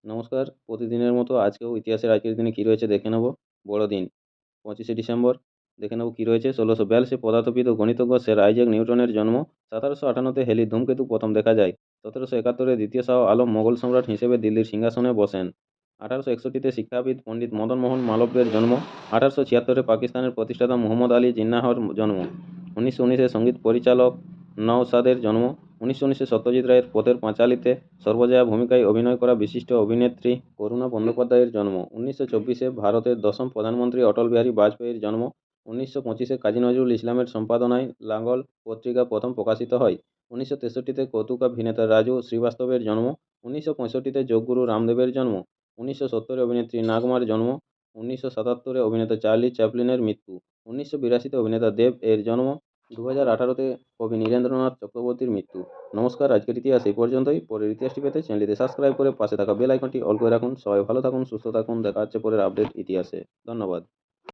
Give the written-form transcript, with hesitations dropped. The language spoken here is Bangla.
নমস্কার। প্রতিদিনের মতো আজকেও ইতিহাসের আজকের দিনে কী রয়েছে দেখে নেব। বড়দিন 25শে ডিসেম্বর। দেখে নেব কী রয়েছে। 1642-এ পদার্থবিদ ও গণিতজ্ঞ স্যার আইজ্যাক নিউটনের জন্ম। 1758-তে হেলির ধূমকেতু প্রথম দেখা যায়। 1771-এ দ্বিতীয় শাহ আলম মোগল সম্রাট হিসেবে দিল্লির সিংহাসনে বসেন। 1861-তে শিক্ষাবিদ পণ্ডিত মদন মোহন মালব্যের জন্ম। 1876-এ পাকিস্তানের প্রতিষ্ঠাতা মুহম্মদ আলী জিন্নাহর জন্ম। 1919-এ সঙ্গীত পরিচালক নওশাদের জন্ম। 1919-এ সত্যজিৎ রায়ের পথের পাঁচালীতে সর্বজয়া ভূমিকায় অভিনয় করা বিশিষ্ট অভিনেত্রী করুণা বন্দ্যোপাধ্যায়ের জন্ম। 1924-এ ভারতের দশম প্রধানমন্ত্রী অটল বিহারী বাজপেয়ীর জন্ম। 1925-এ কাজী নজরুল ইসলামের সম্পাদনায় লাঙ্গল পত্রিকা প্রথম প্রকাশিত হয়। 1963-তে কৌতুকাভিনেতা রাজু শ্রীবাস্তবের জন্ম। 1965-তে যোগগুরু রামদেবের জন্ম। 1970-এ অভিনেত্রী নাগমার জন্ম। 1977-এ অভিনেতা চার্লি চ্যাপলিনের মৃত্যু। 1982-তে অভিনেতা দেব এর জন্ম। 2018-তে কবি নীরেন্দ্রনাথ চক্রবর্তীর মৃত্যু। নমস্কার, আজকের ইতিহাস এই পর্যন্তই। পরের ইতিহাসটি পেতে চ্যানেলটিতে সাবস্ক্রাইব করে পাশে থাকা বেল আইকনটি অল করে রাখুন। সবাই ভালো থাকুন, সুস্থ থাকুন। দেখা হচ্ছে পরের আপডেট ইতিহাসে। ধন্যবাদ।